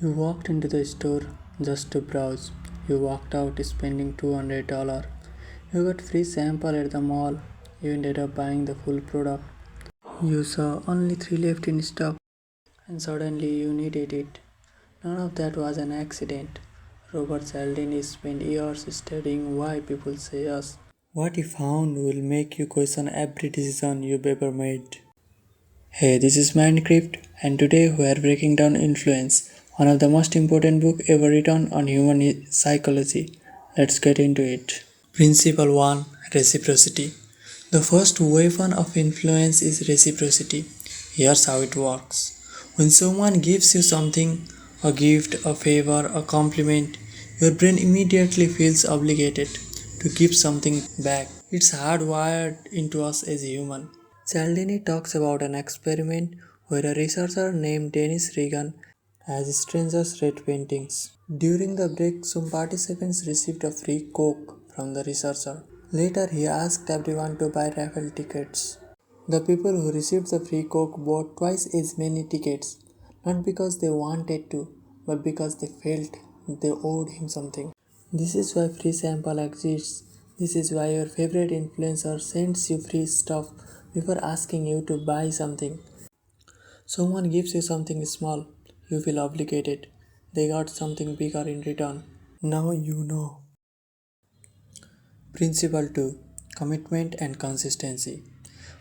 You walked into the store just to browse. You walked out spending $200. You got free sample at the mall. You ended up buying the full product. You saw only 3 left in stock and suddenly you needed it. None of that was an accident. Robert Cialdini spent years studying why people say yes. What he found will make you question every decision you've ever made. Hey, this is Mindcrypt, and today we are breaking down influence, one of the most important books ever written on human psychology. Let's get into it. Principle 1, Reciprocity. The first weapon of influence is reciprocity. Here's how it works. When someone gives you something, a gift, a favor, a compliment, your brain immediately feels obligated to give something back. It's hardwired into us as human. Cialdini talks about an experiment where a researcher named Dennis Regan has strangers read paintings. During the break, some participants received a free Coke from the researcher. Later, he asked everyone to buy raffle tickets. The people who received the free Coke bought twice as many tickets, not because they wanted to, but because they felt they owed him something. This is why free sample exists. This is why your favorite influencer sends you free stuff before asking you to buy something. Someone gives you something small, you feel obligated. They got something bigger in return. Now you know. Principle 2, Commitment and Consistency.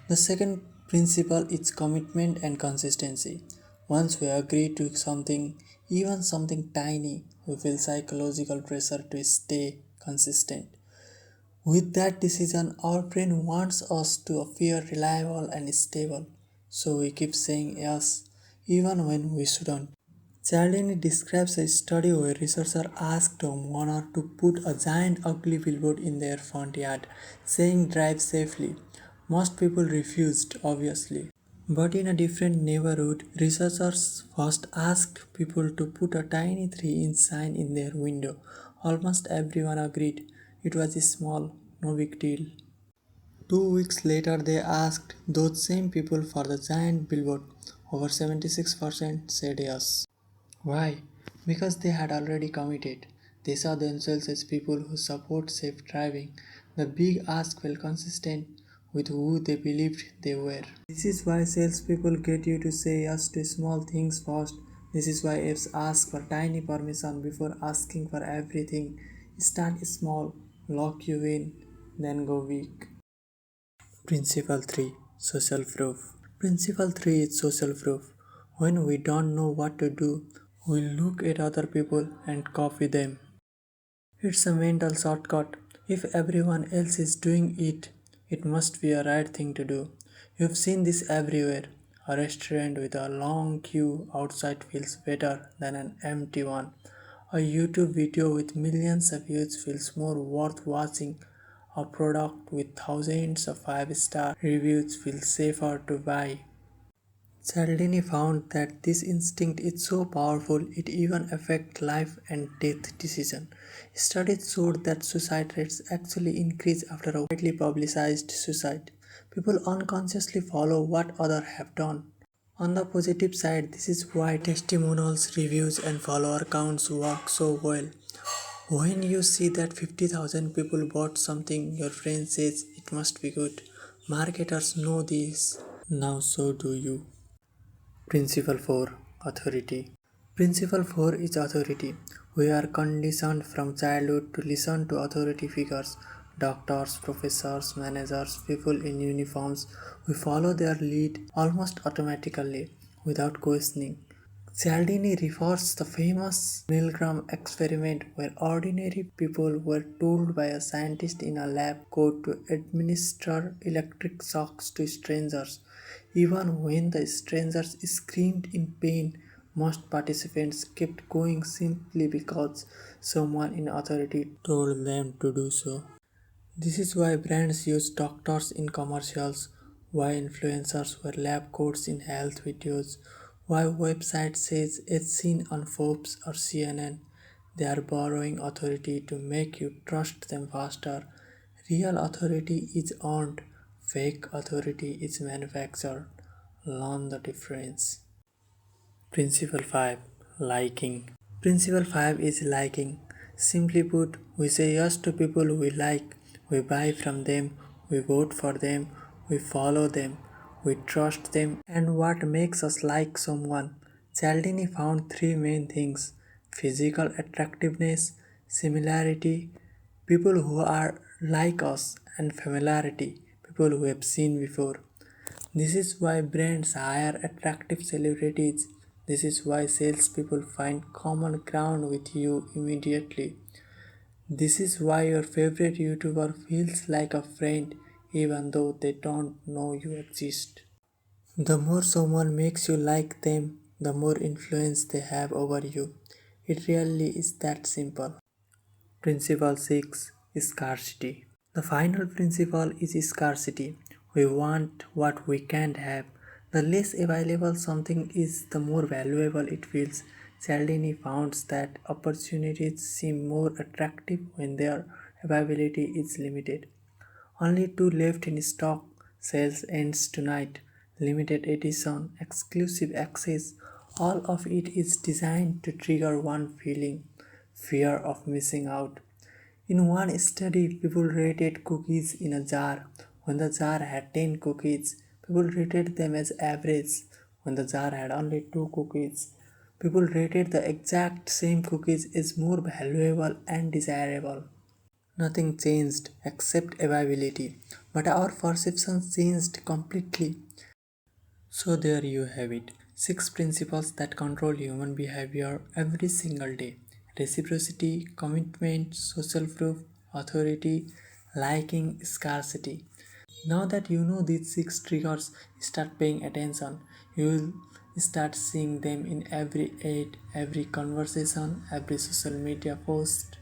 The second principle is commitment and consistency. Once we agree to something, even something tiny, we feel psychological pressure to stay consistent. With that decision, our brain wants us to appear reliable and stable, so we keep saying yes, even when we shouldn't. Cialdini describes a study where researchers asked a homeowner to put a giant ugly billboard in their front yard, saying drive safely. Most people refused, obviously. But in a different neighborhood, researchers first asked people to put a tiny 3-inch sign in their window. Almost everyone agreed. It was small, no big deal. 2 weeks later, they asked those same people for the giant billboard. Over 76% said yes. Why? Because they had already committed. They saw themselves as people who support safe driving. The big ask felt consistent with who they believed they were. This is why salespeople get you to say yes to small things first. This is why apps ask for tiny permission before asking for everything. Start small, lock you in, then go big. Principle 3, Social Proof. Principle 3 is social proof. When we don't know what to do, we look at other people and copy them. It's a mental shortcut. If everyone else is doing it, it must be a right thing to do. You've seen this everywhere. A restaurant with a long queue outside feels better than an empty one. A YouTube video with millions of views feels more worth watching. A product with thousands of 5-star reviews feels safer to buy. Cialdini found that this instinct is so powerful it even affects life and death decisions. Studies showed that suicide rates actually increase after a widely publicized suicide. People unconsciously follow what others have done. On the positive side, this is why testimonials, reviews, and follower counts work so well. When you see that 50,000 people bought something, your brain says it must be good. Marketers know this. Now so do you. Principle 4, Authority. Principle 4 is authority. We are conditioned from childhood to listen to authority figures, doctors, professors, managers, people in uniforms. We follow their lead almost automatically without questioning. Cialdini refers the famous Milgram experiment where ordinary people were told by a scientist in a lab coat to administer electric shocks to strangers. Even when the strangers screamed in pain, most participants kept going simply because someone in authority told them to do so. This is why brands use doctors in commercials, why influencers wear lab coats in health videos, why website says it's seen on Forbes or CNN. They are borrowing authority to make you trust them faster. Real authority is earned, fake authority is manufactured. Learn the difference. Principle 5, Liking. Principle 5 is liking. Simply put, we say yes to people we like, we buy from them, we vote for them, we follow them, we trust them, and what makes us like someone. Cialdini found three main things: physical attractiveness, similarity, people who are like us, and familiarity, people who have seen before. This is why brands hire attractive celebrities. This is why salespeople find common ground with you immediately. This is why your favorite YouTuber feels like a friend even though they don't know you exist. The more someone makes you like them, the more influence they have over you. It really is that simple. Principle 6: Scarcity. The final principle is scarcity. We want what we can't have. The less available something is, the more valuable it feels. Cialdini found that opportunities seem more attractive when their availability is limited. Only two left in stock. Sales ends tonight. Limited edition, exclusive access. All of it is designed to trigger one feeling: fear of missing out. In one study, people rated cookies in a jar. When the jar had 10 cookies, people rated them as average. When the jar had only 2 cookies, people rated the exact same cookies as more valuable and desirable. Nothing changed except availability, but our perceptions changed completely. So, there you have it: 6 principles that control human behavior every single day: reciprocity, commitment, social proof, authority, liking, scarcity. Now that you know these 6 triggers, start paying attention. You will start seeing them in every ad, every conversation, every social media post.